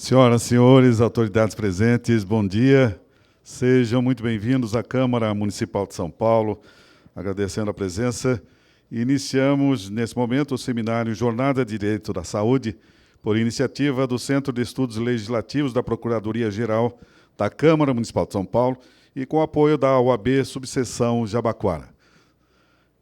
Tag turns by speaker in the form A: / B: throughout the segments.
A: Senhoras e senhores, autoridades presentes, bom dia. Sejam muito bem-vindos à Câmara Municipal de São Paulo, agradecendo a presença. Iniciamos, nesse momento, o seminário Jornada de Direito da Saúde, por iniciativa do Centro de Estudos Legislativos da Procuradoria-Geral da Câmara Municipal de São Paulo e com apoio da OAB Subseção Jabaquara.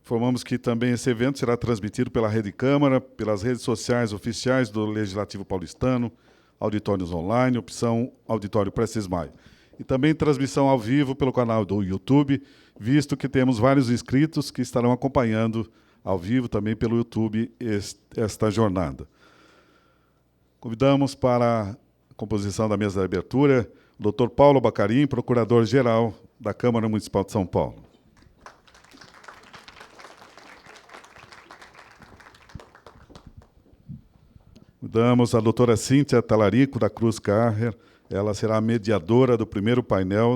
A: Informamos que também esse evento será transmitido pela Rede Câmara, pelas redes sociais oficiais do Legislativo Paulistano, auditórios online, opção Auditório Prestes Maia. E também transmissão ao vivo pelo canal do YouTube, visto que temos vários inscritos que estarão acompanhando ao vivo também pelo YouTube esta jornada. Convidamos para a composição da mesa de abertura o Dr. Paulo Bacarim, Procurador-Geral da Câmara Municipal de São Paulo. Convidamos a doutora Cíntia Talarico, da Cruz Carrer. Ela será a mediadora do primeiro painel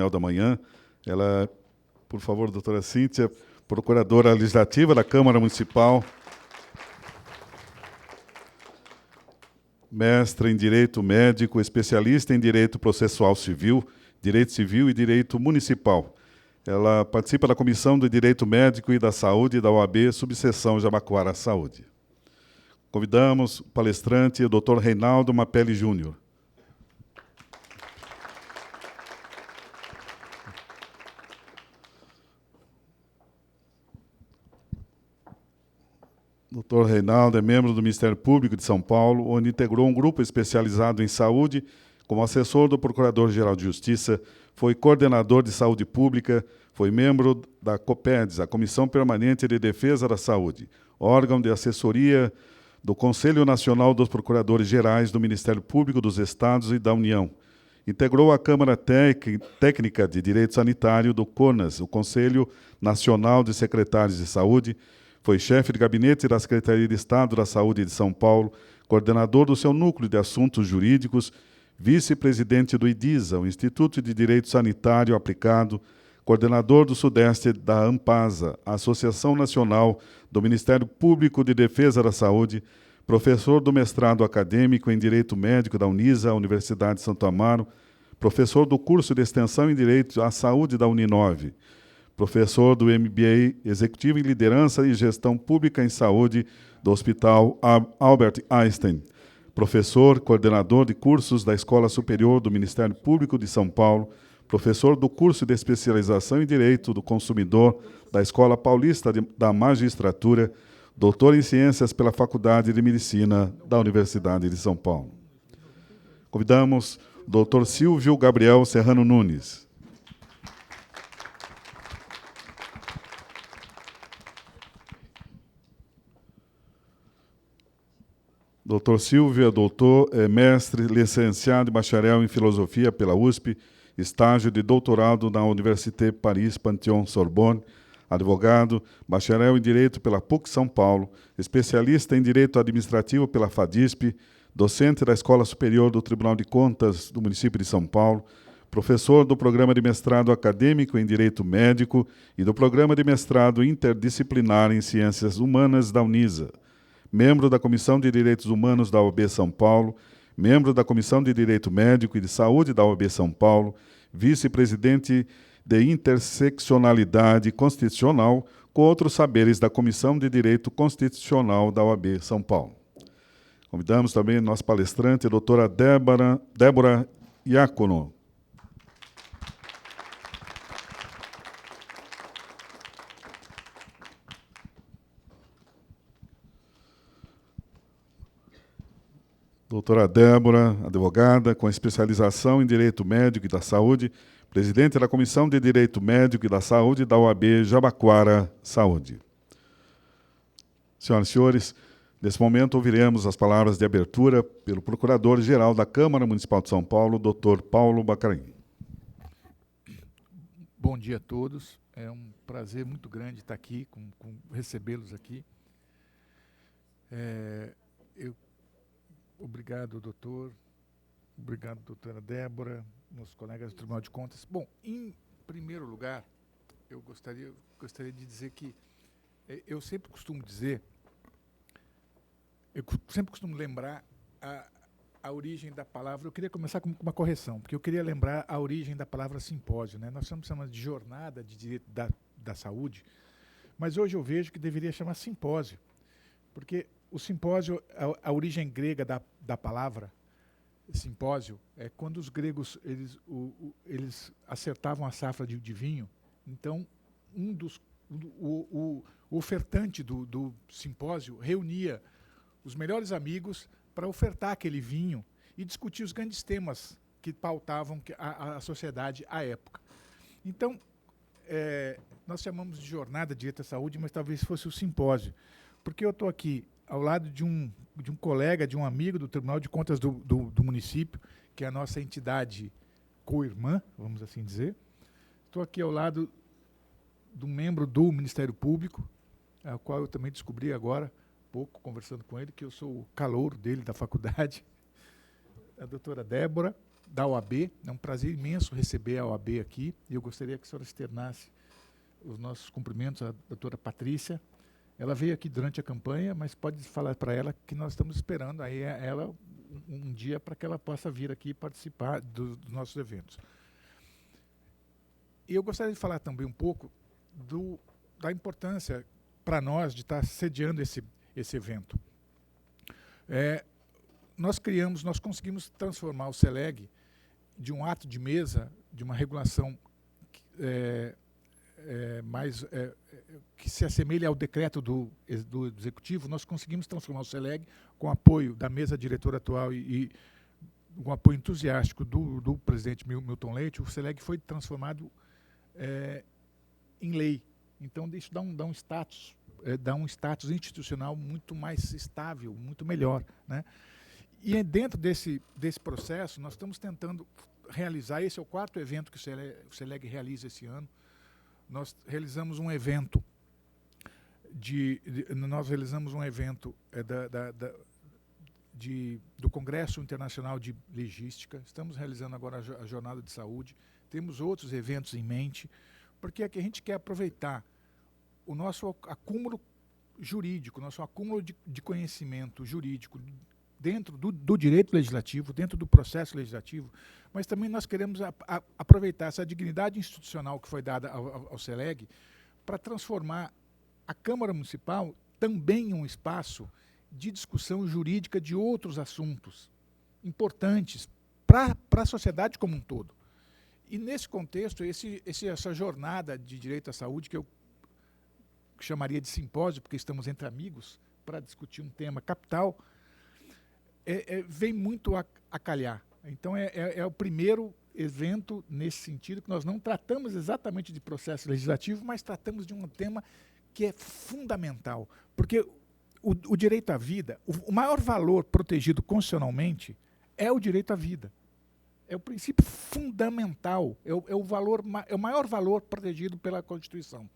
A: da manhã. Ela, por favor, doutora Cíntia, procuradora legislativa da Câmara Municipal, mestra em Direito Médico, especialista em Direito Processual Civil, Direito Civil e Direito Municipal. Ela participa da Comissão de Direito Médico e da Saúde da OAB, Subseção Jabaquara Saúde. Convidamos o palestrante, o Dr. Reinaldo Mapelli Júnior. Dr. Reinaldo é membro do Ministério Público de São Paulo, onde integrou um grupo especializado em saúde, como assessor do Procurador-Geral de Justiça, foi coordenador de saúde pública, foi membro da COPEDES, a Comissão Permanente de Defesa da Saúde, órgão de assessoria do Conselho Nacional dos Procuradores-Gerais do Ministério Público dos Estados e da União. Integrou a Câmara Técnica de Direito Sanitário do CONAS, o Conselho Nacional de Secretários de Saúde, foi chefe de gabinete da Secretaria de Estado da Saúde de São Paulo, coordenador do seu núcleo de assuntos jurídicos, vice-presidente do IDISA, o Instituto de Direito Sanitário Aplicado, coordenador do Sudeste da ANPASA, a Associação Nacional do Ministério Público de Defesa da Saúde, professor do mestrado acadêmico em Direito Médico da Unisa, Universidade de Santo Amaro, professor do curso de extensão em Direito à Saúde da Uninove, professor do MBA Executivo em Liderança e Gestão Pública em Saúde do Hospital Albert Einstein, professor, coordenador de cursos da Escola Superior do Ministério Público de São Paulo, professor do curso de especialização em Direito do Consumidor da Escola Paulista da Magistratura, doutor em Ciências pela Faculdade de Medicina da Universidade de São Paulo. Convidamos o doutor Silvio Gabriel Serrano Nunes. Doutor Silvio é mestre, licenciado e bacharel em Filosofia pela USP, estágio de doutorado na Université Paris Panthéon-Sorbonne, advogado, bacharel em Direito pela PUC São Paulo, especialista em Direito Administrativo pela FADISP, docente da Escola Superior do Tribunal de Contas do município de São Paulo, professor do Programa de Mestrado Acadêmico em Direito Médico e do Programa de Mestrado Interdisciplinar em Ciências Humanas da Unisa, membro da Comissão de Direitos Humanos da OAB São Paulo, membro da Comissão de Direito Médico e de Saúde da OAB São Paulo, vice-presidente de Interseccionalidade Constitucional, com outros saberes da Comissão de Direito Constitucional da OAB São Paulo. Convidamos também nossa palestrante, a doutora Débora Iacono. Doutora Débora, advogada, com especialização em Direito Médico e da Saúde, presidente da Comissão de Direito Médico e da Saúde da OAB Jabaquara Saúde. Senhoras e senhores, nesse momento ouviremos as palavras de abertura pelo Procurador-Geral da Câmara Municipal de São Paulo, Dr. Paulo Bacarim.
B: Bom dia a todos. É um prazer muito grande estar aqui, recebê-los aqui. Obrigado, doutor. Obrigado, doutora Débora, meus colegas do Tribunal de Contas. Bom, em primeiro lugar, eu gostaria de dizer que eu sempre costumo lembrar a origem da palavra, eu queria começar com uma correção, porque eu queria lembrar a origem da palavra simpósio, né? Nós estamos chamando de jornada de direito da saúde, mas hoje eu vejo que deveria chamar simpósio, porque o simpósio, a origem grega da palavra simpósio, é quando os gregos eles acertavam a safra de vinho, então o ofertante do simpósio reunia os melhores amigos para ofertar aquele vinho e discutir os grandes temas que pautavam a sociedade à época. Então, nós chamamos de jornada de direito à saúde, mas talvez fosse o simpósio, porque eu estou aqui ao lado de um colega, de um amigo do Tribunal de Contas do município, que é a nossa entidade co-irmã, vamos assim dizer. Estou aqui ao lado de um membro do Ministério Público, ao qual eu também descobri agora, pouco, conversando com ele, que eu sou o calouro dele da faculdade, a doutora Débora, da OAB. É um prazer imenso receber a OAB aqui, e eu gostaria que a senhora externasse os nossos cumprimentos à doutora Patrícia. Ela veio aqui durante a campanha, mas pode falar para ela que nós estamos esperando aí ela um dia para que ela possa vir aqui participar dos nossos eventos. E eu gostaria de falar também um pouco da importância para nós de estar sediando esse evento. Nós conseguimos transformar o CELEG de um ato de mesa, de uma regulação que se assemelha ao decreto do Executivo. Nós conseguimos transformar o CELEG, com apoio da mesa diretora atual e com apoio entusiástico do presidente Milton Leite. O CELEG foi transformado em lei. Então, isso dá um status institucional muito mais estável, muito melhor, né? E dentro desse processo, nós estamos tentando realizar, esse é o 4º evento que o CELEG realiza esse ano. Nós realizamos um evento do Congresso Internacional de Legística. Estamos realizando agora a Jornada de Saúde. Temos outros eventos em mente, porque a gente quer aproveitar o nosso acúmulo jurídico, nosso acúmulo de conhecimento jurídico dentro do direito legislativo, dentro do processo legislativo, mas também nós queremos aproveitar essa dignidade institucional que foi dada ao CELEG para transformar a Câmara Municipal também em um espaço de discussão jurídica de outros assuntos importantes para a sociedade como um todo. E, nesse contexto, essa jornada de direito à saúde, que eu chamaria de simpósio, porque estamos entre amigos, para discutir um tema capital, vem muito a calhar. Então, é o primeiro evento nesse sentido, que nós não tratamos exatamente de processo legislativo, mas tratamos de um tema que é fundamental. Porque o direito à vida, o maior valor protegido constitucionalmente é o direito à vida. É o princípio fundamental, é o maior valor protegido pela Constituição.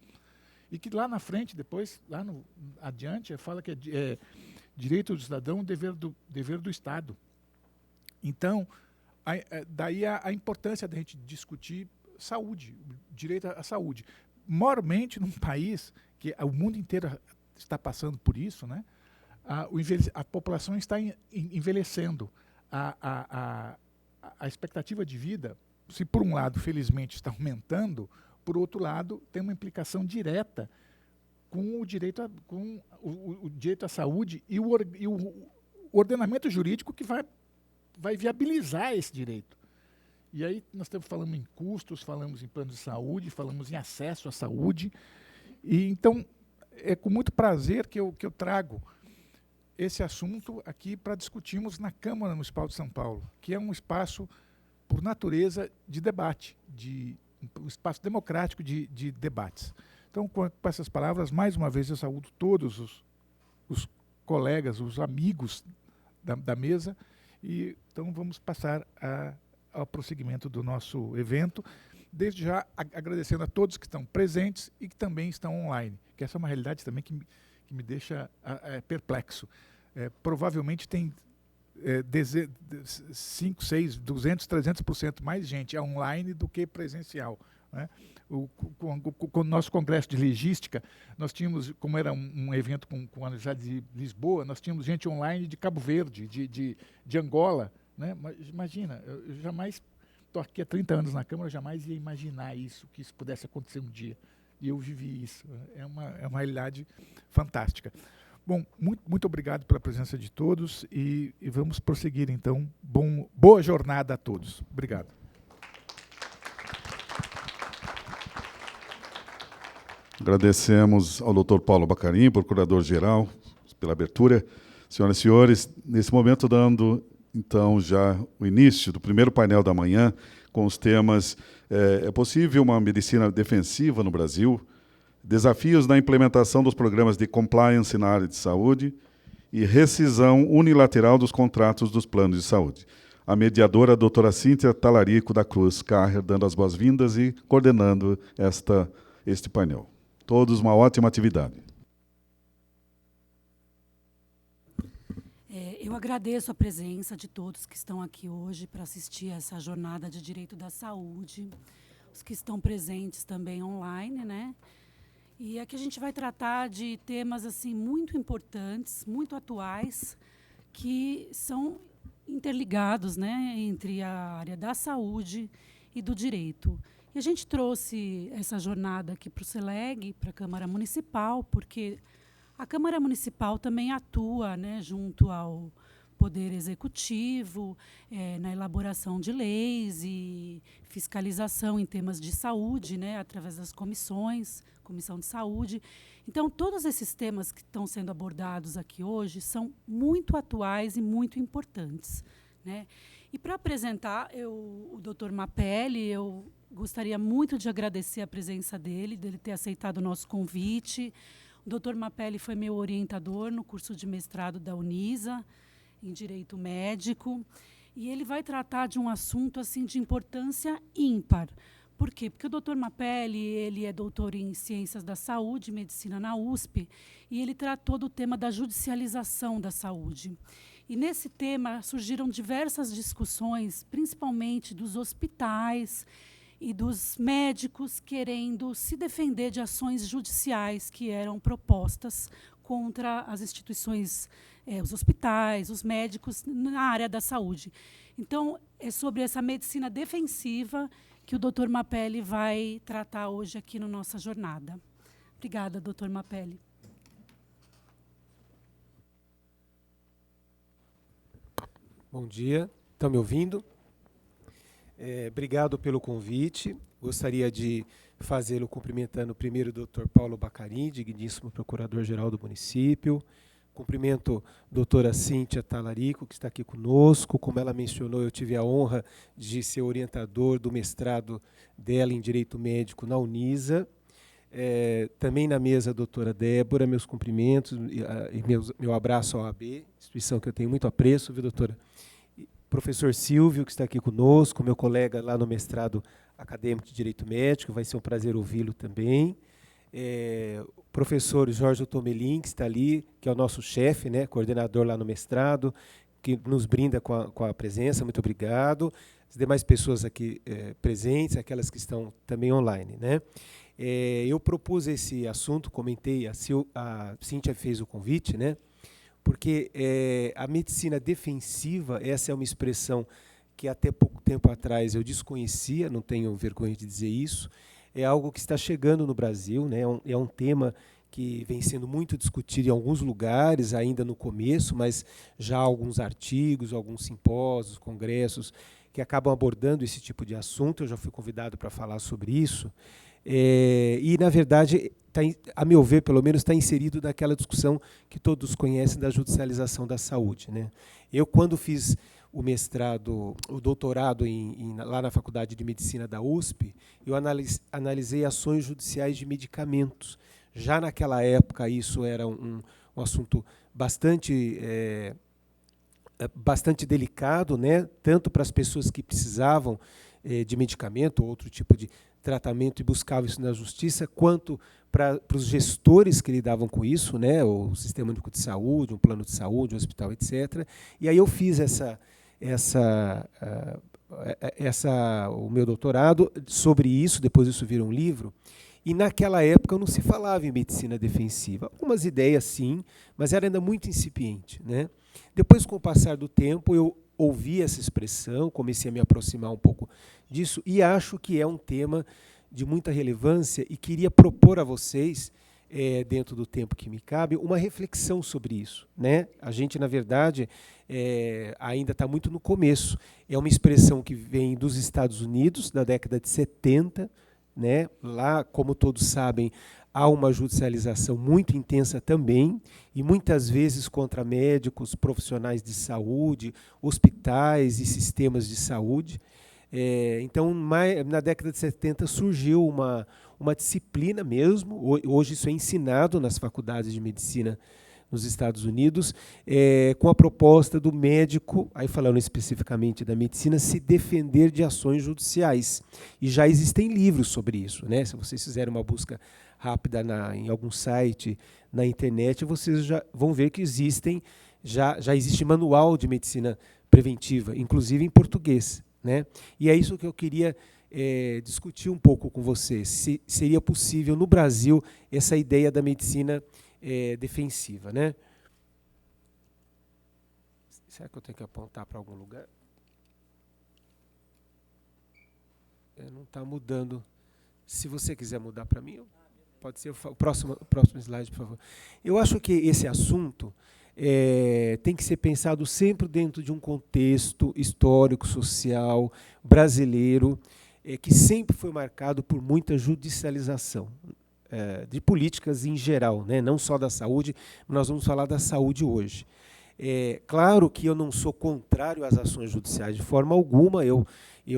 B: E que lá na frente, depois, adiante, fala que é direito do cidadão, dever do Estado. Então, daí a importância da gente discutir saúde, direito à saúde. Mormente, num país que o mundo inteiro está passando por isso, né? A população está envelhecendo. A expectativa de vida, se por um lado, felizmente, está aumentando, por outro lado, tem uma implicação direta com o direito à saúde e o ordenamento jurídico que vai viabilizar esse direito. E aí nós estamos falando em custos, falamos em plano de saúde, falamos em acesso à saúde. E então, é com muito prazer que eu trago esse assunto aqui para discutirmos na Câmara Municipal de São Paulo, que é um espaço, por natureza, de debate, um espaço democrático de debates. Então, com essas palavras, mais uma vez eu saúdo todos os colegas, os amigos da mesa, e então vamos passar ao prosseguimento do nosso evento, desde já agradecendo a todos que estão presentes e que também estão online, que essa é uma realidade também que me deixa perplexo. Provavelmente tem 5, 6, 200, 300% mais gente online do que presencial. né? Com o nosso congresso de logística, nós tínhamos, como era um evento com a Universidade de Lisboa, nós tínhamos gente online de Cabo Verde, de Angola, né? Mas imagina, eu jamais, estou aqui há 30 anos na Câmara, eu jamais ia imaginar isso, que isso pudesse acontecer um dia. E eu vivi isso. É uma realidade fantástica. Bom, muito obrigado pela presença de todos e vamos prosseguir, então. Boa jornada a todos. Obrigado.
A: Agradecemos ao Dr. Paulo Bacarin, procurador-geral, pela abertura. Senhoras e senhores, nesse momento dando, então, já o início do primeiro painel da manhã, com os temas é possível uma medicina defensiva no Brasil, desafios na implementação dos programas de compliance na área de saúde e rescisão unilateral dos contratos dos planos de saúde. A mediadora, a doutora Cíntia Talarico da Cruz Carrer, dando as boas-vindas e coordenando este painel. Todos uma ótima atividade.
C: Eu agradeço a presença de todos que estão aqui hoje para assistir a essa jornada de direito da saúde, os que estão presentes também online, né? E aqui a gente vai tratar de temas assim muito importantes, muito atuais, que são interligados, né, entre a área da saúde e do direito. E a gente trouxe essa jornada aqui para o CELEG, para a Câmara Municipal, porque a Câmara Municipal também atua, né, junto ao Poder Executivo, na elaboração de leis e fiscalização em temas de saúde, né, através das comissões, Comissão de Saúde. Então, todos esses temas que estão sendo abordados aqui hoje são muito atuais e muito importantes, né? E para apresentar o Dr. Mapelli, eu gostaria muito de agradecer a presença dele ter aceitado o nosso convite. O Dr. Mapelli foi meu orientador no curso de mestrado da Unisa, em Direito Médico, e ele vai tratar de um assunto assim, de importância ímpar. Por quê? Porque o Dr. Mapelli ele é doutor em Ciências da Saúde e Medicina na USP, e ele tratou do tema da judicialização da saúde. E nesse tema surgiram diversas discussões, principalmente dos hospitais e dos médicos querendo se defender de ações judiciais que eram propostas contra as instituições, os hospitais, os médicos na área da saúde. Então, é sobre essa medicina defensiva que o Dr. Mapelli vai tratar hoje aqui na nossa jornada. Obrigada, Dr. Mapelli.
D: Bom dia, estão me ouvindo? Obrigado pelo convite. Gostaria de fazê-lo cumprimentando primeiro o Dr. Paulo Bacarin, digníssimo procurador-geral do município. Cumprimento a doutora Cíntia Talarico, que está aqui conosco. Como ela mencionou, eu tive a honra de ser orientador do mestrado dela em Direito Médico na Unisa. Também na mesa a doutora Débora, meus cumprimentos e meu abraço à OAB, instituição que eu tenho muito apreço, viu, doutora? Professor Silvio, que está aqui conosco, meu colega lá no mestrado acadêmico de Direito Médico, vai ser um prazer ouvi-lo também. O professor Jorge Tomelin, que está ali, que é o nosso chefe, né, coordenador lá no mestrado, que nos brinda com a presença, muito obrigado. As demais pessoas aqui presentes, aquelas que estão também online, né? Eu propus esse assunto, comentei, a Cíntia fez o convite, né? Porque a medicina defensiva, essa é uma expressão que até pouco tempo atrás eu desconhecia, não tenho vergonha de dizer isso, é algo que está chegando no Brasil, né? É um tema que vem sendo muito discutido em alguns lugares, ainda no começo, mas já há alguns artigos, alguns simpósios, congressos, que acabam abordando esse tipo de assunto. Eu já fui convidado para falar sobre isso. E, na verdade, a meu ver, pelo menos, está inserido naquela discussão que todos conhecem da judicialização da saúde, né? Eu, quando fiz o mestrado, o doutorado lá na Faculdade de Medicina da USP, eu analisei ações judiciais de medicamentos. Já naquela época, isso era um assunto bastante delicado, né? Tanto para as pessoas que precisavam de medicamento ou outro tipo de tratamento e buscavam isso na justiça, quanto para os gestores que lidavam com isso, né? O Sistema Único de Saúde, um plano de saúde, um hospital, etc. E aí eu fiz o meu doutorado sobre isso, depois isso virou um livro, e naquela época não se falava em medicina defensiva. Algumas ideias sim, mas era ainda muito incipiente, né? Depois, com o passar do tempo, eu ouvi essa expressão, comecei a me aproximar um pouco disso, e acho que é um tema de muita relevância, e queria propor a vocês, dentro do tempo que me cabe, uma reflexão sobre isso, né? A gente, na verdade, ainda está muito no começo. É uma expressão que vem dos Estados Unidos, da década de 70, né? Lá, como todos sabem, há uma judicialização muito intensa também, e muitas vezes contra médicos, profissionais de saúde, hospitais e sistemas de saúde. Então, na década de 70 surgiu uma disciplina mesmo, hoje isso é ensinado nas faculdades de medicina nos Estados Unidos, com a proposta do médico, aí falando especificamente da medicina, se defender de ações judiciais. E já existem livros sobre isso, né? Se vocês fizerem uma busca rápida em algum site, na internet, vocês já vão ver que já existe manual de medicina preventiva, inclusive em português, né? E é isso que eu queria discutir um pouco com vocês. Se seria possível no Brasil essa ideia da medicina defensiva, né? Será que eu tenho que apontar para algum lugar? Não está mudando. Se você quiser mudar para mim, pode ser o próximo slide, por favor. Eu acho que esse assunto tem que ser pensado sempre dentro de um contexto histórico, social, brasileiro, que sempre foi marcado por muita judicialização de políticas em geral, né? Não só da saúde, mas nós vamos falar da saúde hoje. Claro que eu não sou contrário às ações judiciais de forma alguma, eu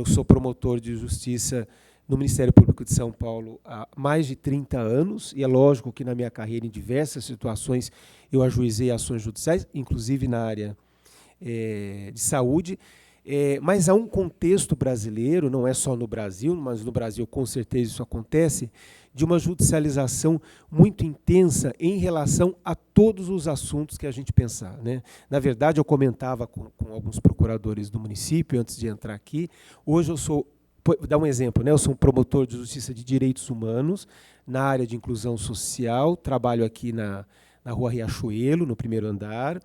D: sou promotor de justiça no Ministério Público de São Paulo há mais de 30 anos, e é lógico que na minha carreira, em diversas situações, eu ajuizei ações judiciais, inclusive na área de saúde, mas há um contexto brasileiro, não é só no Brasil, mas no Brasil com certeza isso acontece, de uma judicialização muito intensa em relação a todos os assuntos que a gente pensar, né? Na verdade, eu comentava com alguns procuradores do município, antes de entrar aqui, hoje eu sou, vou dar um exemplo, né? Eu sou um promotor de justiça de direitos humanos, na área de inclusão social, trabalho aqui na Rua Riachuelo, no primeiro andar,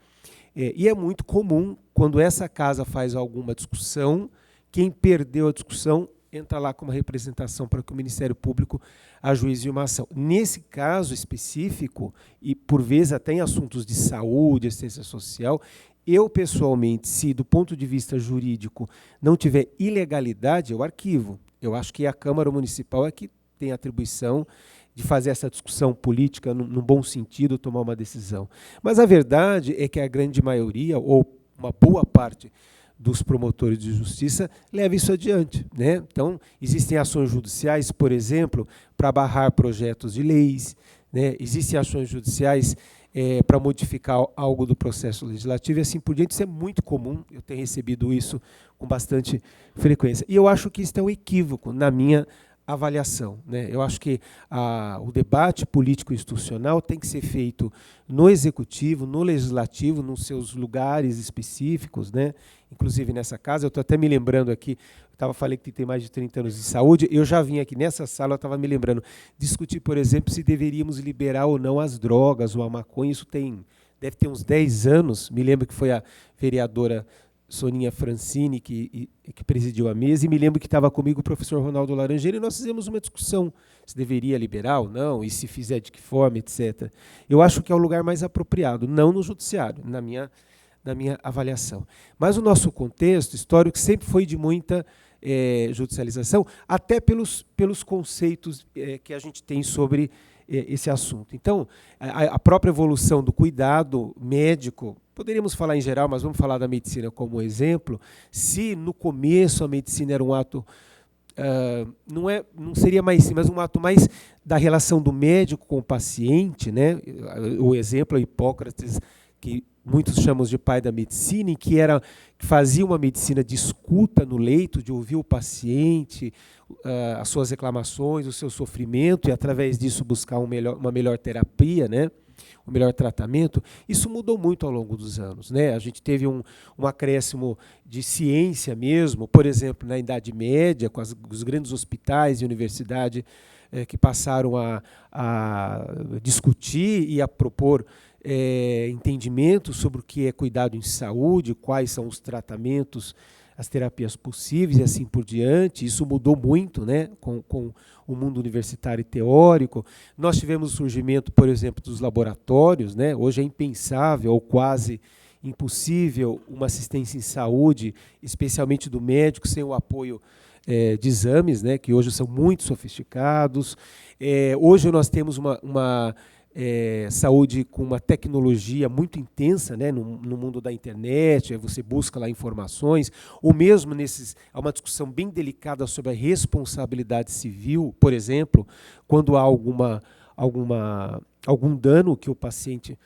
D: e é muito comum, quando essa casa faz alguma discussão, quem perdeu a discussão entra lá com uma representação para que o Ministério Público ajuize uma ação. Nesse caso específico, e por vezes até em assuntos de saúde, assistência social, eu pessoalmente, se do ponto de vista jurídico não tiver ilegalidade, eu arquivo. Eu acho que a Câmara Municipal é que tem a atribuição de fazer essa discussão política num bom sentido, tomar uma decisão. Mas a verdade é que a grande maioria, ou uma boa parte dos promotores de justiça, leva isso adiante, né? Então, existem ações judiciais, por exemplo, para barrar projetos de leis, né? Existem ações judiciais para modificar algo do processo legislativo e assim por diante. Isso é muito comum, eu tenho recebido isso com bastante frequência. E eu acho que isso é um equívoco na minha avaliação, né? Eu acho que o debate político institucional tem que ser feito no executivo, no legislativo, nos seus lugares específicos, né? Inclusive nessa casa, eu estou até me lembrando aqui, falei que tem mais de 30 anos de saúde, eu já vim aqui nessa sala, eu estava me lembrando, discutir, por exemplo, se deveríamos liberar ou não as drogas ou a maconha, isso deve ter uns 10 anos, me lembro que foi a vereadora Soninha Francini que presidiu a mesa, e me lembro que estava comigo o professor Ronaldo Laranjeira, e nós fizemos uma discussão se deveria liberar ou não, e se fizer de que forma, etc. Eu acho que é o lugar mais apropriado, não no judiciário, na minha avaliação. Mas o nosso contexto histórico sempre foi de muita judicialização, até pelos conceitos que a gente tem sobre esse assunto. Então, a própria evolução do cuidado médico, poderíamos falar em geral, mas vamos falar da medicina como exemplo. Se no começo a medicina era um ato, não seria mais sim, mas um ato mais da relação do médico com o paciente, né? O exemplo é Hipócrates, que muitos chamam de pai da medicina, e que fazia uma medicina de escuta no leito, de ouvir o paciente, as suas reclamações, o seu sofrimento, e através disso buscar uma melhor terapia, né? o melhor tratamento, isso mudou muito ao longo dos anos, né? A gente teve um acréscimo de ciência mesmo, por exemplo, na Idade Média, com os grandes hospitais e universidade que passaram a discutir e a propor entendimento sobre o que é cuidado em saúde, quais são os tratamentos, as terapias possíveis e assim por diante. Isso mudou muito, né, com o mundo universitário e teórico. Nós tivemos o surgimento, por exemplo, dos laboratórios, né? Hoje é impensável ou quase impossível uma assistência em saúde, especialmente do médico, sem o apoio de exames, né, que hoje são muito sofisticados. Hoje nós temos uma saúde com uma tecnologia muito intensa, né, no mundo da internet, você busca lá informações, ou mesmo há uma discussão bem delicada sobre a responsabilidade civil, por exemplo, quando há algum dano que o paciente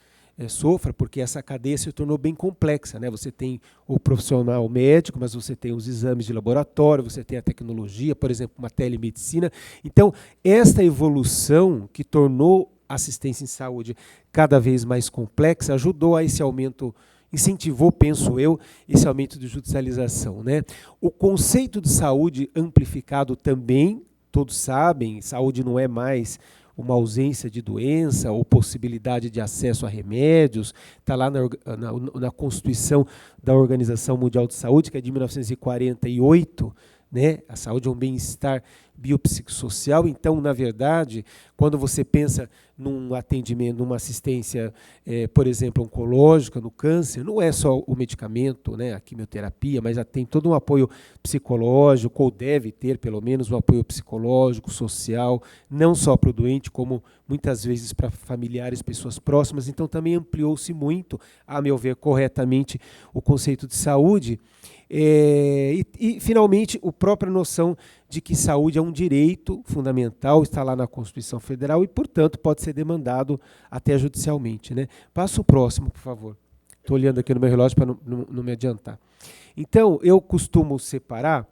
D: sofra, porque essa cadeia se tornou bem complexa, né? Você tem o profissional médico, mas você tem os exames de laboratório, você tem a tecnologia, por exemplo, uma telemedicina. Então, esta evolução que tornou a assistência em saúde cada vez mais complexa ajudou a esse aumento, incentivou, penso eu, esse aumento de judicialização, né? O conceito de saúde amplificado também, todos sabem, saúde não é mais uma ausência de doença ou possibilidade de acesso a remédios, está lá na Constituição da Organização Mundial de Saúde, que é de 1948, né? A saúde é um bem-estar biopsicossocial. Então, na verdade, quando você pensa num atendimento, numa assistência, por exemplo, oncológica, no câncer, não é só o medicamento, né, a quimioterapia, mas já tem todo um apoio psicológico, ou deve ter, pelo menos, um apoio psicológico, social, não só para o doente, como muitas vezes para familiares, pessoas próximas. Então, também ampliou-se muito, a meu ver, corretamente, o conceito de saúde. E, finalmente, a própria noção de que saúde é um direito fundamental, está lá na Constituição Federal e, portanto, pode ser demandado até judicialmente, né? Passa o próximo, por favor. Estou olhando aqui no meu relógio para não me adiantar. Então, eu costumo separar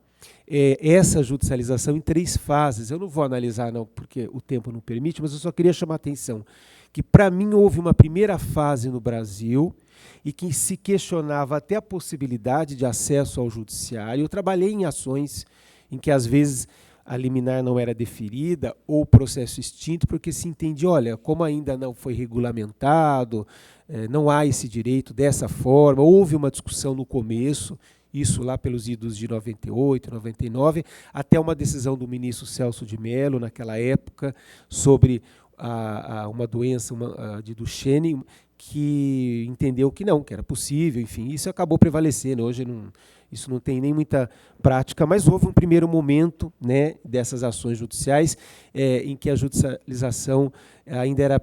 D: essa judicialização em 3 fases. Eu não vou analisar, não, porque o tempo não permite, mas eu só queria chamar a atenção que, para mim, houve uma primeira fase no Brasil e que se questionava até a possibilidade de acesso ao judiciário. Eu trabalhei em ações em que, às vezes, a liminar não era deferida ou o processo extinto, porque se entende, olha, como ainda não foi regulamentado, não há esse direito dessa forma. Houve uma discussão no começo, isso lá pelos idos de 98, 99, até uma decisão do ministro Celso de Mello, naquela época, sobre uma doença de Duchenne, que entendeu que não, que era possível, enfim, isso acabou prevalecendo. Hoje isso não tem nem muita prática, mas houve um primeiro momento, né, dessas ações judiciais em que a judicialização ainda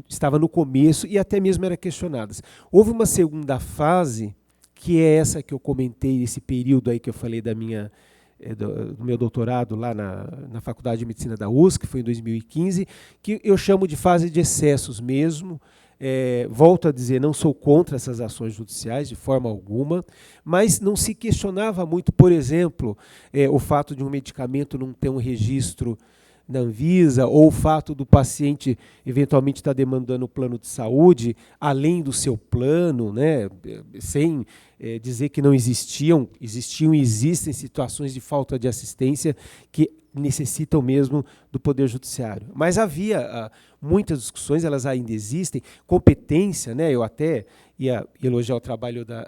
D: estava no começo e até mesmo era questionada. Houve uma segunda fase, que é essa que eu comentei, esse período aí que eu falei do meu doutorado lá na Faculdade de Medicina da USP, que foi em 2015, que eu chamo de fase de excessos mesmo. Volto a dizer, não sou contra essas ações judiciais de forma alguma, mas não se questionava muito, por exemplo, o fato de um medicamento não ter um registro na Anvisa, ou o fato do paciente eventualmente estar demandando o plano de saúde além do seu plano, né, sem dizer que não existiam e existem situações de falta de assistência que necessitam mesmo do Poder Judiciário. Mas havia muitas discussões, elas ainda existem, competência, né, eu até ia elogiar o trabalho da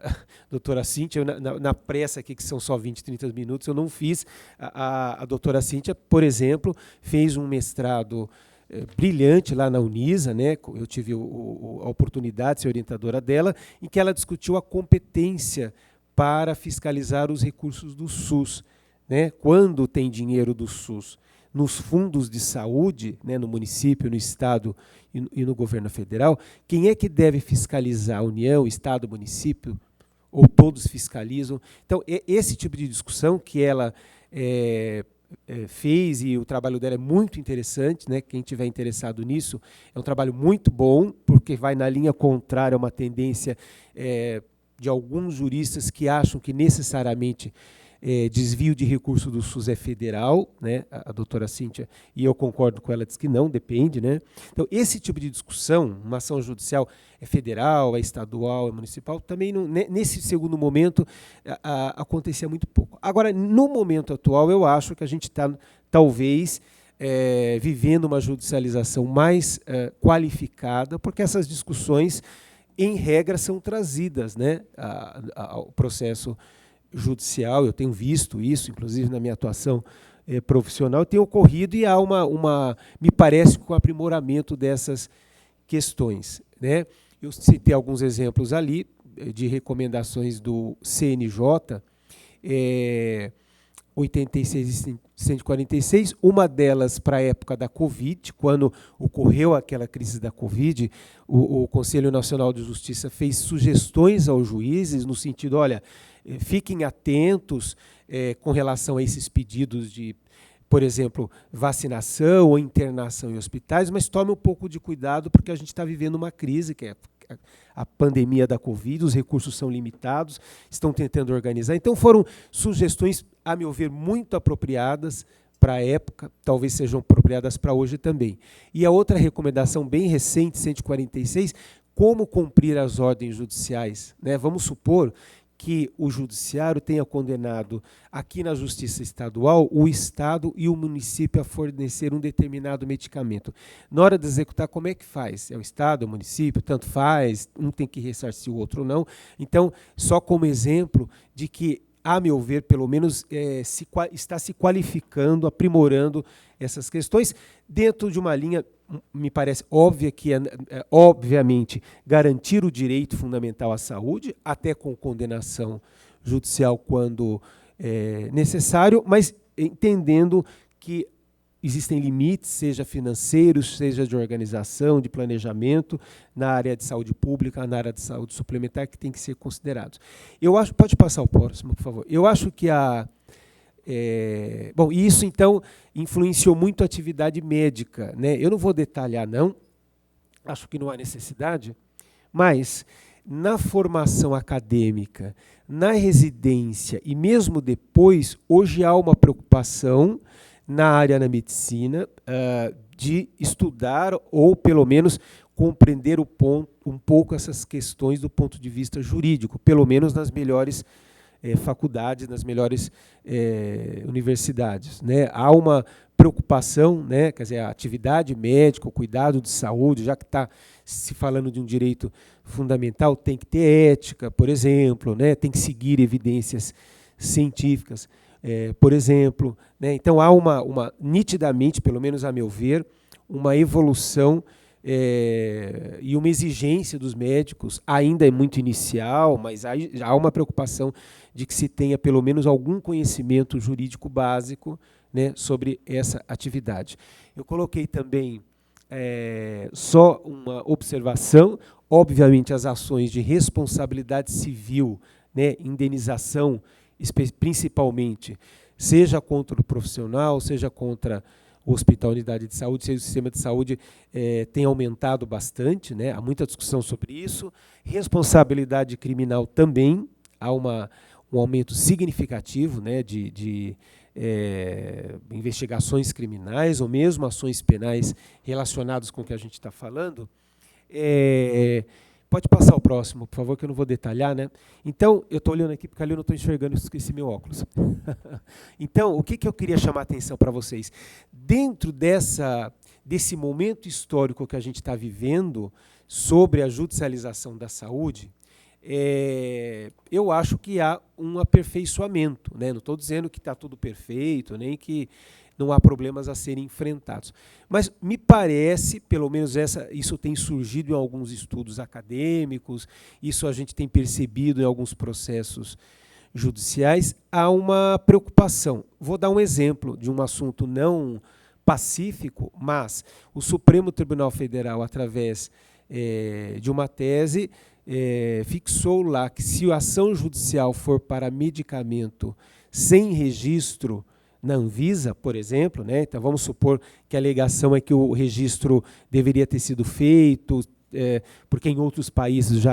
D: doutora Cíntia, na pressa aqui, que são só 20, 30 minutos, eu não fiz. A doutora Cíntia, por exemplo, fez um mestrado brilhante lá na Unisa, né? Eu tive a oportunidade de ser orientadora dela, em que ela discutiu a competência para fiscalizar os recursos do SUS, né? Quando tem dinheiro do SUS nos fundos de saúde, né, no município, no estado e no governo federal, quem é que deve fiscalizar? A União, Estado, município? Ou todos fiscalizam? Então, esse tipo de discussão que ela fez, e o trabalho dela é muito interessante, né? Quem estiver interessado nisso, é um trabalho muito bom, porque vai na linha contrária a uma tendência de alguns juristas que acham que necessariamente desvio de recurso do SUS é federal, né? A doutora Cíntia, e eu concordo com ela, diz que não, depende, né? Então, esse tipo de discussão, uma ação judicial é federal, é estadual, é municipal, também não, nesse segundo momento acontecia muito pouco. Agora, no momento atual, eu acho que a gente está, talvez, vivendo uma judicialização mais qualificada, porque essas discussões, em regra, são trazidas, né, ao processo judicial. Eu tenho visto isso, inclusive na minha atuação profissional, tem ocorrido e há me parece, com o aprimoramento dessas questões, né? Eu citei alguns exemplos ali de recomendações do CNJ, 86 e 146, uma delas para a época da Covid, quando ocorreu aquela crise da Covid, o Conselho Nacional de Justiça fez sugestões aos juízes no sentido, olha, fiquem atentos com relação a esses pedidos de, por exemplo, vacinação ou internação em hospitais, mas tome um pouco de cuidado porque a gente está vivendo uma crise, que é a pandemia da Covid, os recursos são limitados, estão tentando organizar. Então foram sugestões, a meu ver, muito apropriadas para a época, talvez sejam apropriadas para hoje também. E a outra recomendação bem recente, 146, como cumprir as ordens judiciais, né? Vamos supor que o judiciário tenha condenado aqui na Justiça Estadual o Estado e o município a fornecer um determinado medicamento. Na hora de executar, como é que faz? É o Estado, é o município, tanto faz, um tem que ressarcir o outro não. Então, só como exemplo de que, a meu ver, pelo menos está se qualificando, aprimorando essas questões, dentro de uma linha, me parece óbvia, que obviamente, garantir o direito fundamental à saúde, até com condenação judicial quando necessário, mas entendendo que existem limites, seja financeiros, seja de organização, de planejamento, na área de saúde pública, na área de saúde suplementar, que tem que ser considerados. Eu acho, pode passar o próximo, por favor. Eu acho que bom, isso então influenciou muito a atividade médica, né? Eu não vou detalhar, não, acho que não há necessidade, mas na formação acadêmica, na residência e mesmo depois, hoje há uma preocupação na área da medicina de estudar ou pelo menos compreender um pouco essas questões do ponto de vista jurídico, pelo menos nas melhores faculdades, nas melhores universidades, né? Há uma preocupação, né? Quer dizer, a atividade médica, o cuidado de saúde, já que está se falando de um direito fundamental, tem que ter ética, por exemplo, né? Tem que seguir evidências científicas, por exemplo, né? Então há nitidamente, pelo menos a meu ver, uma evolução e uma exigência dos médicos, ainda é muito inicial, mas há uma preocupação de que se tenha pelo menos algum conhecimento jurídico básico, né, sobre essa atividade. Eu coloquei também só uma observação, obviamente as ações de responsabilidade civil, né, indenização, principalmente, seja contra o profissional, seja contra o hospital, unidade de saúde, seja o sistema de saúde, tem aumentado bastante, né? Há muita discussão sobre isso. Responsabilidade criminal também, há um aumento significativo, né, de investigações criminais ou mesmo ações penais relacionadas com o que a gente está falando. Pode passar o próximo, por favor, que eu não vou detalhar, né? Então, eu estou olhando aqui, porque ali eu não estou enxergando, eu esqueci meu óculos. Então, o que eu queria chamar a atenção para vocês? Dentro desse momento histórico que a gente está vivendo sobre a judicialização da saúde, eu acho que há um aperfeiçoamento, né? Não estou dizendo que está tudo perfeito, nem que não há problemas a serem enfrentados. Mas me parece, pelo menos isso tem surgido em alguns estudos acadêmicos, isso a gente tem percebido em alguns processos judiciais, há uma preocupação. Vou dar um exemplo de um assunto não pacífico, mas o Supremo Tribunal Federal, através de uma tese, fixou lá que se a ação judicial for para medicamento sem registro na Anvisa, por exemplo, né? Então vamos supor que a alegação é que o registro deveria ter sido feito, porque em outros países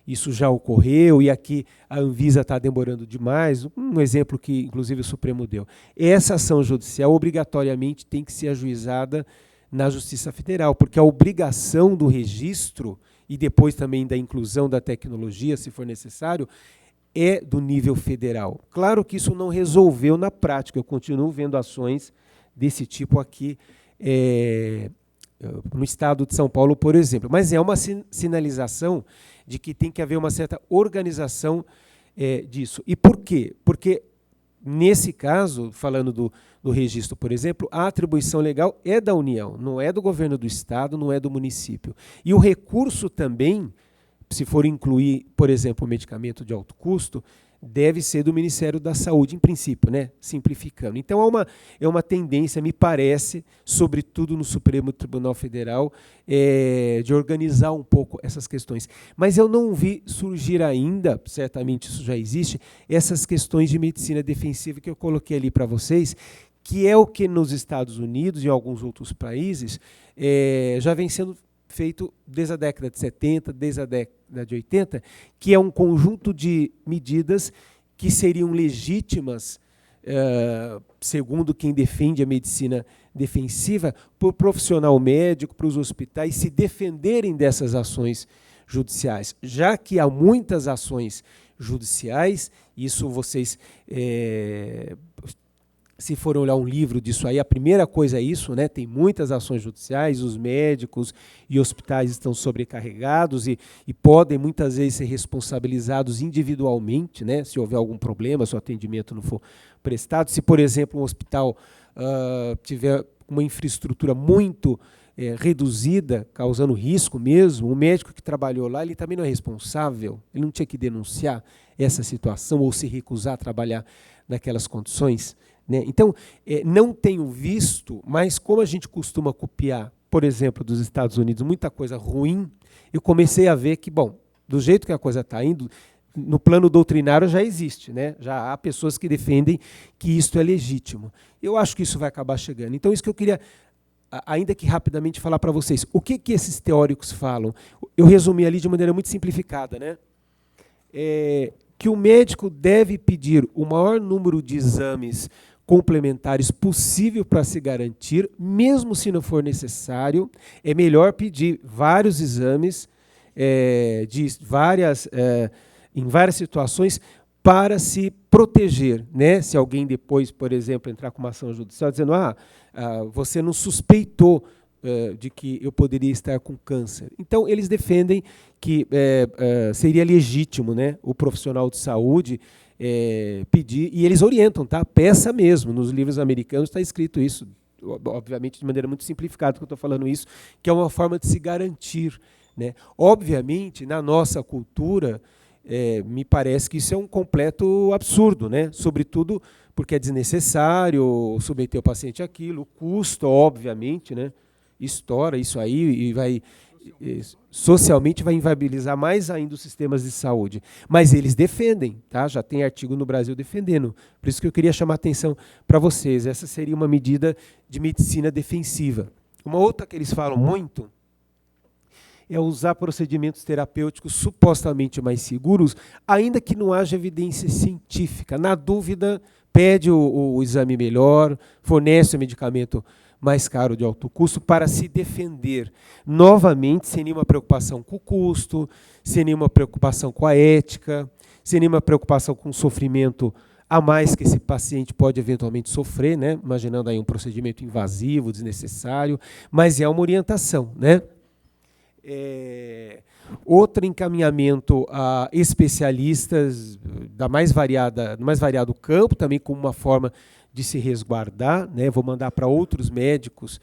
D: isso já ocorreu e aqui a Anvisa está demorando demais. Um exemplo que, inclusive, o Supremo deu. Essa ação judicial, obrigatoriamente, tem que ser ajuizada na Justiça Federal, porque a obrigação do registro e depois também da inclusão da tecnologia, se for necessário, é do nível federal. Claro que isso não resolveu na prática, eu continuo vendo ações desse tipo aqui no estado de São Paulo, por exemplo, mas é uma sinalização de que tem que haver uma certa organização disso. E por quê? Porque, nesse caso, falando do registro, por exemplo, a atribuição legal é da União, não é do governo do estado, não é do município. E o recurso também, se for incluir, por exemplo, o medicamento de alto custo, deve ser do Ministério da Saúde, em princípio, né? Simplificando. Então, é uma tendência, me parece, sobretudo no Supremo Tribunal Federal, de organizar um pouco essas questões. Mas eu não vi surgir ainda, certamente isso já existe, essas questões de medicina defensiva que eu coloquei ali para vocês, que é o que nos Estados Unidos e em alguns outros países já vem sendo feito desde a década de 70, desde a década de 80, que é um conjunto de medidas que seriam legítimas, segundo quem defende a medicina defensiva, para o profissional médico, para os hospitais se defenderem dessas ações judiciais. Já que há muitas ações judiciais, isso vocês... se for olhar um livro disso aí, a primeira coisa é isso, né? Tem muitas ações judiciais, os médicos e hospitais estão sobrecarregados e podem muitas vezes ser responsabilizados individualmente, né? Se houver algum problema, se o atendimento não for prestado. Se, por exemplo, um hospital tiver uma infraestrutura muito reduzida, causando risco mesmo, o médico que trabalhou lá, ele também não é responsável, ele não tinha que denunciar essa situação ou se recusar a trabalhar naquelas condições, né? Então, não tenho visto, mas como a gente costuma copiar, por exemplo, dos Estados Unidos, muita coisa ruim, eu comecei a ver que, bom, do jeito que a coisa está indo, no plano doutrinário já existe, né? Já há pessoas que defendem que isto é legítimo. Eu acho que isso vai acabar chegando. Então, isso que eu queria, ainda que rapidamente, falar para vocês. O que esses teóricos falam? Eu resumi ali de maneira muito simplificada, né? Que o médico deve pedir o maior número de exames complementares possível para se garantir, mesmo se não for necessário, é melhor pedir vários exames em várias situações para se proteger, né? Se alguém depois, por exemplo, entrar com uma ação judicial dizendo você não suspeitou de que eu poderia estar com câncer. Então, eles defendem que seria legítimo, né, o profissional de saúde pedir, e eles orientam, tá? Peça mesmo, nos livros americanos está escrito isso, obviamente de maneira muito simplificada que eu estou falando isso, que é uma forma de se garantir, né? Obviamente, na nossa cultura, me parece que isso é um completo absurdo, né? Sobretudo porque é desnecessário submeter o paciente àquilo, o custo, obviamente, né? Estoura isso aí e socialmente vai inviabilizar mais ainda os sistemas de saúde. Mas eles defendem, tá? Já tem artigo no Brasil defendendo. Por isso que eu queria chamar a atenção para vocês. Essa seria uma medida de medicina defensiva. Uma outra que eles falam muito é usar procedimentos terapêuticos supostamente mais seguros, ainda que não haja evidência científica. Na dúvida, pede o exame melhor, fornece o medicamento mais caro de alto custo para se defender, novamente, sem nenhuma preocupação com o custo, sem nenhuma preocupação com a ética, sem nenhuma preocupação com o sofrimento a mais que esse paciente pode eventualmente sofrer, né? Imaginando aí um procedimento invasivo, desnecessário, mas é uma orientação, né? Outro encaminhamento a especialistas do mais variado campo, também como uma forma de se resguardar, né? Vou mandar para outros médicos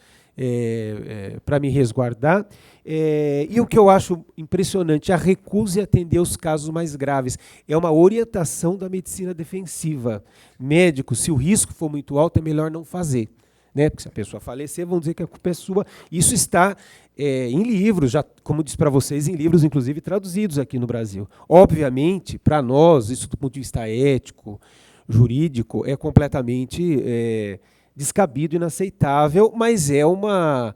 D: para me resguardar. E o que eu acho impressionante, a recusa em atender os casos mais graves. É uma orientação da medicina defensiva. Médico, se o risco for muito alto, é melhor não fazer, né? Porque se a pessoa falecer, vão dizer que a culpa é sua. Isso está em livros, já, como disse para vocês, em livros, inclusive, traduzidos aqui no Brasil. Obviamente, para nós, isso do ponto de vista ético, jurídico, é completamente descabido, inaceitável, mas é uma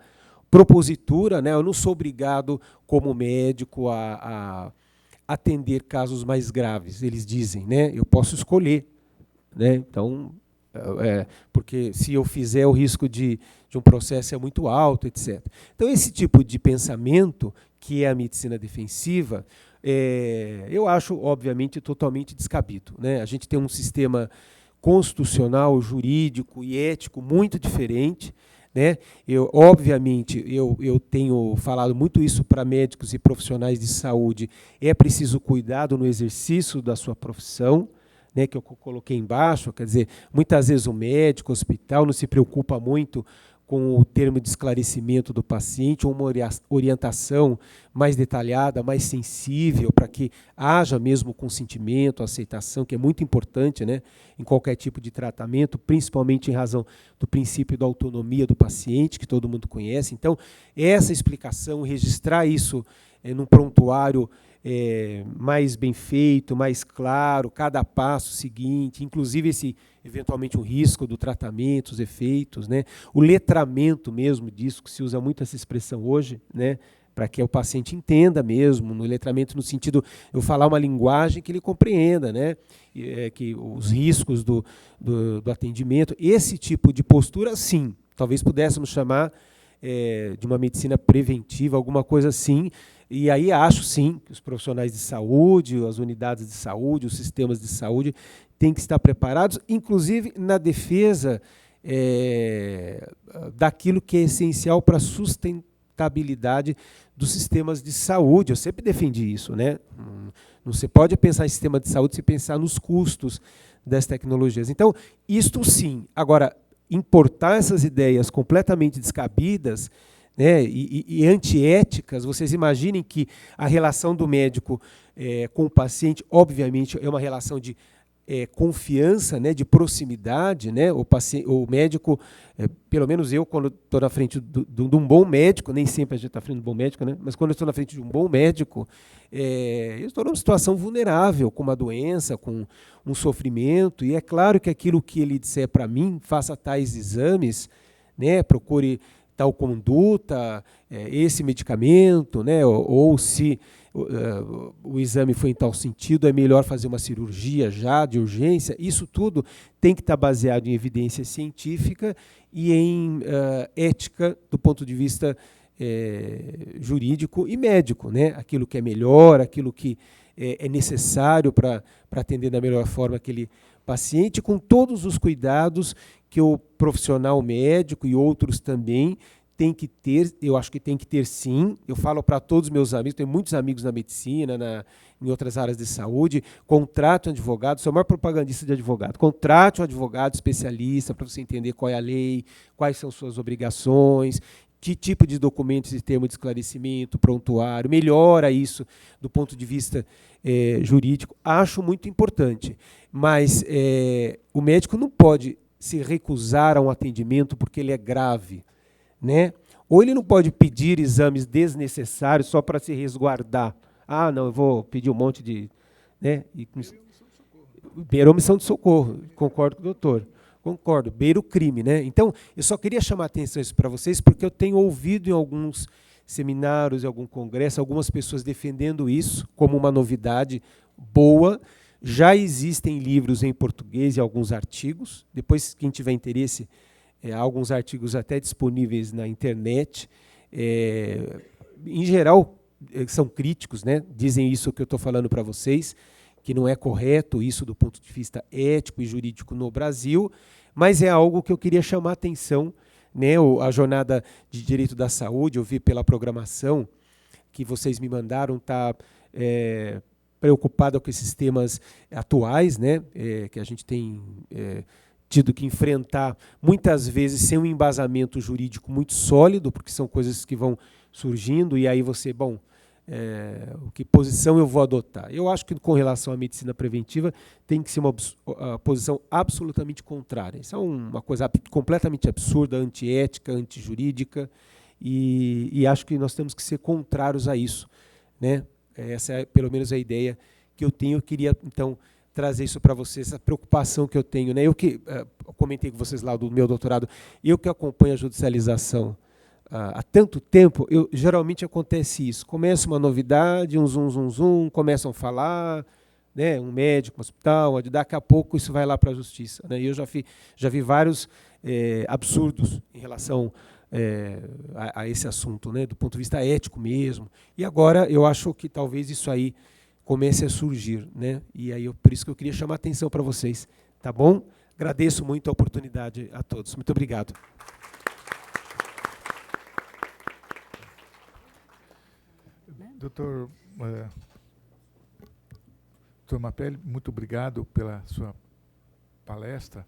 D: propositura, né? Eu não sou obrigado, como médico, a atender casos mais graves, eles dizem, né? Eu posso escolher, né? Então, porque se eu fizer, o risco de um processo é muito alto, etc. Então, esse tipo de pensamento, que é a medicina defensiva, eu acho, obviamente, totalmente descabido, né? A gente tem um sistema constitucional, jurídico e ético muito diferente, né? Obviamente, eu tenho falado muito isso para médicos e profissionais de saúde, é preciso cuidado no exercício da sua profissão, né, que eu coloquei embaixo, quer dizer, muitas vezes o médico, o hospital não se preocupa muito com o termo de esclarecimento do paciente, ou uma orientação mais detalhada, mais sensível, para que haja mesmo consentimento, aceitação, que é muito importante, né, em qualquer tipo de tratamento, principalmente em razão do princípio da autonomia do paciente, que todo mundo conhece. Então, essa explicação, registrar isso num prontuário mais bem feito, mais claro, cada passo seguinte, inclusive eventualmente o risco do tratamento, os efeitos, né? O letramento mesmo disso, que se usa muito essa expressão hoje, né? Para que o paciente entenda mesmo, no letramento no sentido de eu falar uma linguagem que ele compreenda, né? Que os riscos do atendimento, esse tipo de postura, sim, talvez pudéssemos chamar de uma medicina preventiva, alguma coisa assim. E aí acho, sim, que os profissionais de saúde, as unidades de saúde, os sistemas de saúde têm que estar preparados, inclusive na defesa daquilo que é essencial para a sustentabilidade dos sistemas de saúde. Eu sempre defendi isso, né? Não se pode pensar em sistema de saúde sem pensar nos custos das tecnologias. Então, isto sim. Agora, importar essas ideias completamente descabidas, né, e antiéticas, vocês imaginem que a relação do médico com o paciente, obviamente, é uma relação de confiança, né, de proximidade, né, o médico, pelo menos eu, quando estou na frente de um bom médico, nem sempre a gente está na frente de um bom médico, né, mas quando eu estou na frente de um bom médico, eu estou numa situação vulnerável, com uma doença, com um sofrimento, e é claro que aquilo que ele disser para mim, faça tais exames, né, procure tal conduta, esse medicamento, né, ou se o exame foi em tal sentido, é melhor fazer uma cirurgia já de urgência. Isso tudo tem que estar baseado em evidência científica e em ética do ponto de vista jurídico e médico, né? Aquilo que é melhor, aquilo que é necessário para atender da melhor forma aquele paciente, com todos os cuidados que o profissional médico e outros também tem que ter. Eu acho que tem que ter, sim. Eu falo para todos os meus amigos, tenho muitos amigos na medicina, em outras áreas de saúde, contrate um advogado, sou o maior propagandista de advogado, contrate um advogado especialista para você entender qual é a lei, quais são suas obrigações, que tipo de documentos e termo de esclarecimento, prontuário, melhora isso do ponto de vista jurídico. Acho muito importante, mas o médico não pode se recusar a um atendimento porque ele é grave, né? Ou ele não pode pedir exames desnecessários só para se resguardar. Ah, não, eu vou pedir um monte de... Né? Beira omissão de socorro. Concordo com o doutor. Concordo, beira o crime, né? Então, eu só queria chamar a atenção isso para vocês, porque eu tenho ouvido em alguns seminários, em algum congresso, algumas pessoas defendendo isso como uma novidade boa. Já existem livros em português e alguns artigos. Depois, quem tiver interesse, há alguns artigos até disponíveis na internet. Em geral, são críticos, né? Dizem isso que eu estou falando para vocês, que não é correto isso do ponto de vista ético e jurídico no Brasil, mas é algo que eu queria chamar a atenção, né? A Jornada de Direito da Saúde, eu vi pela programação que vocês me mandaram, está preocupada com esses temas atuais, né? Que a gente tem tido que enfrentar, muitas vezes sem um embasamento jurídico muito sólido, porque são coisas que vão surgindo, e aí você, bom, que posição eu vou adotar? Eu acho que com relação à medicina preventiva tem que ser uma posição absolutamente contrária. Isso é uma coisa completamente absurda, antiética, antijurídica, e acho que nós temos que ser contrários a isso, né? Essa é pelo menos a ideia que eu tenho. Eu queria, então, trazer isso para vocês, essa preocupação que eu tenho, né? Eu comentei com vocês lá do meu doutorado, eu que acompanho a judicialização há tanto tempo, geralmente acontece isso. Começa uma novidade, um zum, começam a falar, né, um médico, um hospital, daqui a pouco isso vai lá para a justiça. Né? E eu já vi vários absurdos em relação a esse assunto, né, do ponto de vista ético mesmo. E agora eu acho que talvez isso aí comece a surgir. Né? E aí por isso que eu queria chamar a atenção para vocês. Tá bom? Agradeço muito a oportunidade a todos. Muito obrigado.
B: Doutor Mapelli, muito obrigado pela sua palestra.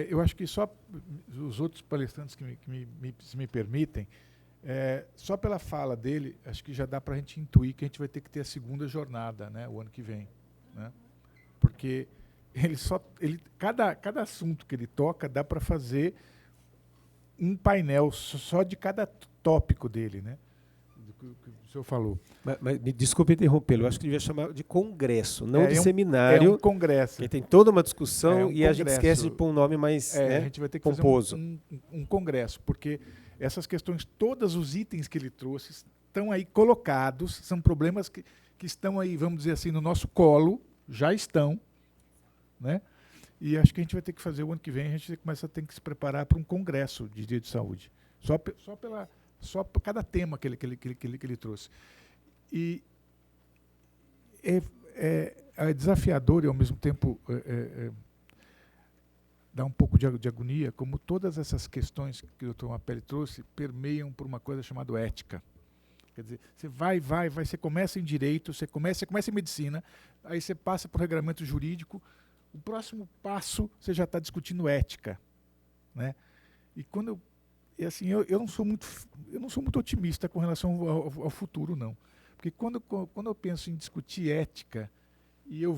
B: Eu acho que só os outros palestrantes se me permitem, só pela fala dele, acho que já dá para a gente intuir que a gente vai ter que ter a segunda jornada, né, o ano que vem. Né? Porque cada assunto que ele toca dá para fazer um painel só de cada tópico dele, né? Que o senhor falou.
D: Mas me desculpe interrompê-lo, eu acho que devia chamar de congresso, não de seminário.
B: É um congresso.
D: Porque tem toda uma discussão e
B: congresso.
D: a gente esquece de pôr um nome mais
B: a gente vai ter que
D: pomposo.
B: fazer um congresso, porque essas questões, todos os itens que ele trouxe estão aí colocados, são problemas que estão aí, vamos dizer assim, no nosso colo, já estão, né? E acho que a gente vai ter que fazer o ano que vem, a gente tem que se preparar para um congresso de direito de saúde. Só por cada tema que ele trouxe. E é desafiador e, ao mesmo tempo, dá um pouco de agonia, como todas essas questões que o Dr. Mapelli trouxe permeiam por uma coisa chamada ética. Quer dizer, você vai, você começa em direito, você começa em medicina, aí você passa para o regulamento jurídico, o próximo passo você já está discutindo ética. Né? E quando eu não sou muito otimista com relação ao futuro, não. Porque quando eu penso em discutir ética, e eu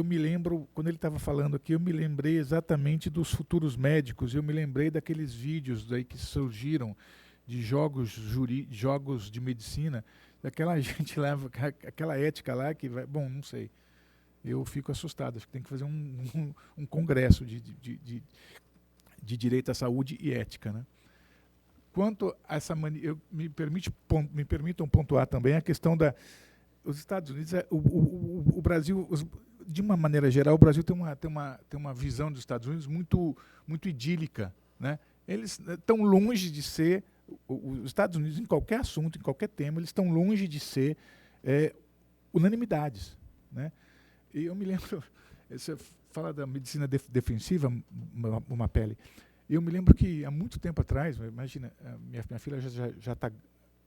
B: me lembro, quando ele estava falando aqui, eu me lembrei exatamente dos futuros médicos, eu me lembrei daqueles vídeos daí que surgiram de jogos de medicina, daquela gente lá, aquela ética lá que vai... Bom, não sei. Eu fico assustado, acho que tem que fazer um congresso de direito à saúde e ética, né? Quanto a essa me permitam pontuar também a questão os Estados Unidos, o Brasil, de uma maneira geral, o Brasil tem uma visão dos Estados Unidos muito idílica, né? Eles estão longe de ser, os Estados Unidos, em qualquer assunto, em qualquer tema, eles estão longe de ser unanimidades, né? E eu me lembro, você fala da medicina defensiva, uma pele. Eu me lembro que há muito tempo atrás, imagina, minha filha já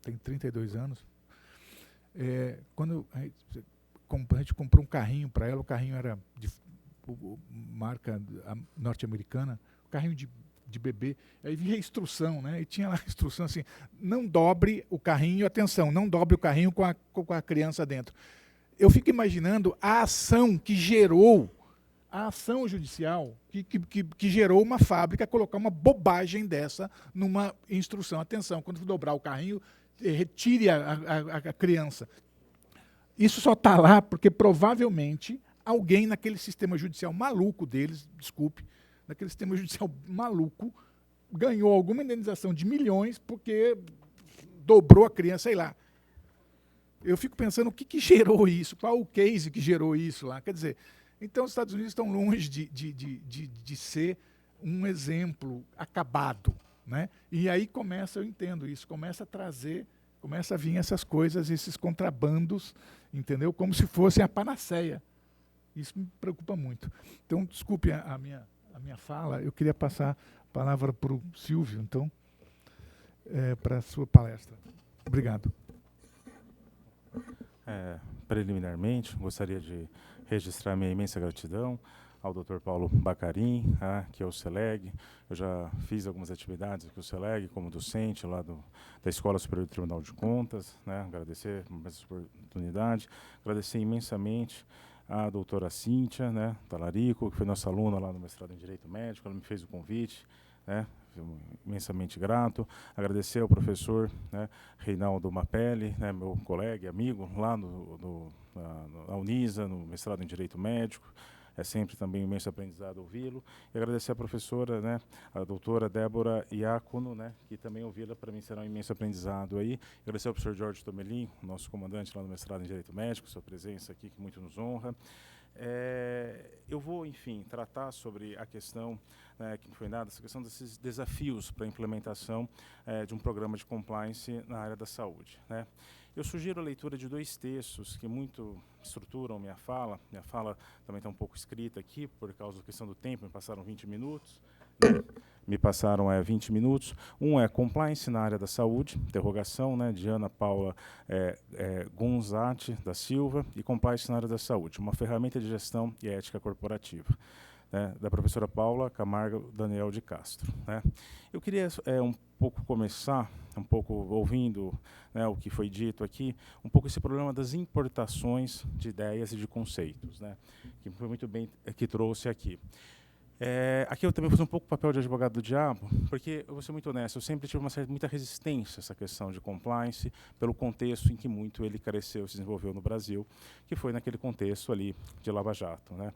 B: tem 32 anos, quando a gente comprou um carrinho para ela, o carrinho era de marca norte-americana, carrinho de bebê, aí vinha a instrução, né? E tinha lá a instrução assim, não dobre o carrinho, atenção, não dobre o carrinho com a criança dentro. Eu fico imaginando a ação que gerou, a ação judicial que gerou uma fábrica colocar uma bobagem dessa numa instrução. Atenção, quando dobrar o carrinho, retire a criança. Isso só está lá porque provavelmente alguém naquele sistema judicial maluco deles, desculpe, naquele sistema judicial maluco, ganhou alguma indenização de milhões porque dobrou a criança, sei lá. Eu fico pensando o que gerou isso, qual o case que gerou isso lá. Quer dizer, então os Estados Unidos estão longe de ser um exemplo acabado. Né? E aí eu entendo isso, começa a vir essas coisas, esses contrabandos, entendeu? Como se fossem a panaceia. Isso me preocupa muito. Então, desculpe a minha fala, eu queria passar a palavra para o Silvio, então, para a sua palestra. Obrigado.
E: Preliminarmente, gostaria de registrar minha imensa gratidão ao Dr. Paulo Bacarin, que é o CELEG. Eu já fiz algumas atividades aqui no CELEG, como docente lá da Escola Superior do Tribunal de Contas, né? Agradecer por essa oportunidade. Agradecer imensamente a doutora Cíntia, né, Talarico, que foi nossa aluna lá no mestrado em Direito Médico. Ela me fez o convite, né? Imensamente grato. Agradecer ao professor, né, Reinaldo Mapelli, né, meu colega e amigo lá na Unisa, no mestrado em Direito Médico. é sempre também um imenso aprendizado ouvi-lo. E agradecer à professora, né, a doutora Débora Iacono, né, que também ouvi-la para mim será um imenso aprendizado aí. Agradecer ao professor Jorge Tomelin, nosso comandante lá no mestrado em Direito Médico, sua presença aqui, que muito nos honra. Eu vou, enfim, tratar sobre a questão que foi dada, essa questão desses desafios para a implementação de um programa de compliance na área da saúde, né. Eu sugiro a leitura de 2 textos que muito estruturam minha fala. Minha fala também está um pouco escrita aqui, por causa da questão do tempo, me passaram 20 minutos. Né? Me passaram 20 minutos. Um é Compliance na área da saúde, interrogação, né, de Ana Paula Gonzatti da Silva, e Compliance na área da saúde, uma ferramenta de gestão e ética corporativa, né, da professora Paula Camargo Daniel de Castro. Né. Eu queria um pouco começar, um pouco ouvindo, né, o que foi dito aqui, um pouco esse problema das importações de ideias e de conceitos, né, que foi muito bem que trouxe aqui. Aqui eu também fiz um pouco o papel de advogado do diabo, porque, eu vou ser muito honesto, eu sempre tive muita resistência a essa questão de compliance, pelo contexto em que muito ele cresceu e se desenvolveu no Brasil, que foi naquele contexto ali de Lava Jato, né,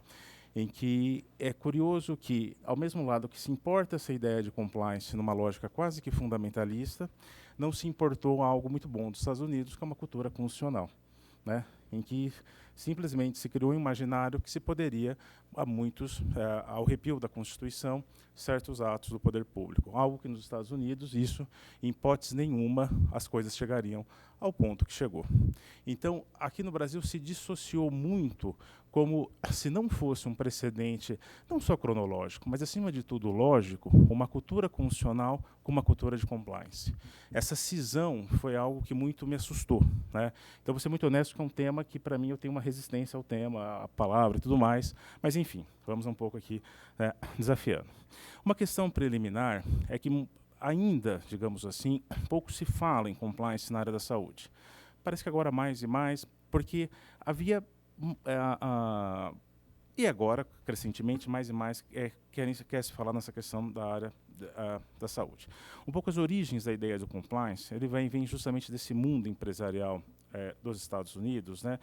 E: em que é curioso que, ao mesmo lado que se importa essa ideia de compliance numa lógica quase que fundamentalista, não se importou algo muito bom dos Estados Unidos, que é uma cultura constitucional, né, em que simplesmente se criou um imaginário que se poderia, a muitos, ao arrepio da Constituição, certos atos do poder público. Algo que nos Estados Unidos, isso, em hipótese nenhuma, as coisas chegariam ao ponto que chegou. Então, aqui no Brasil se dissociou muito, como se não fosse um precedente, não só cronológico, mas, acima de tudo, lógico, uma cultura constitucional com uma cultura de compliance. Essa cisão foi algo que muito me assustou, né? Então, vou ser muito honesto, que é um tema que, para mim, eu tenho uma resistência ao tema, à palavra e tudo mais, mas, enfim, vamos um pouco aqui, né, desafiando. Uma questão preliminar é que ainda, digamos assim, pouco se fala em compliance na área da saúde. Parece que agora mais e mais, porque havia, e agora, crescentemente, mais e mais, quer se falar nessa questão da área da saúde. Um pouco as origens da ideia do compliance, ele vem justamente desse mundo empresarial dos Estados Unidos, né?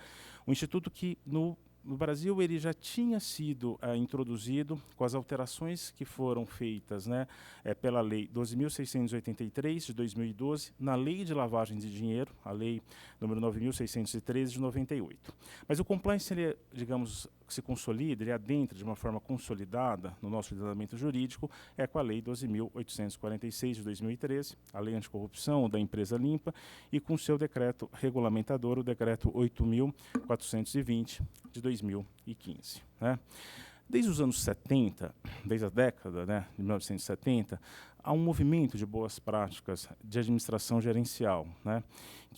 E: Um instituto que, no Brasil, ele já tinha sido introduzido com as alterações que foram feitas, né, pela Lei 12.683, de 2012, na Lei de Lavagem de Dinheiro, a Lei número 9.613, de 98. Mas o compliance, ele, digamos, se consolida, ele adentra de uma forma consolidada no nosso ordenamento jurídico, com a Lei 12.846, de 2013, a Lei Anticorrupção da Empresa Limpa, e com seu decreto regulamentador, o Decreto 8.420, de 2015. Né? Desde os anos 70, desde a década, né, de 1970, há um movimento de boas práticas de administração gerencial, né,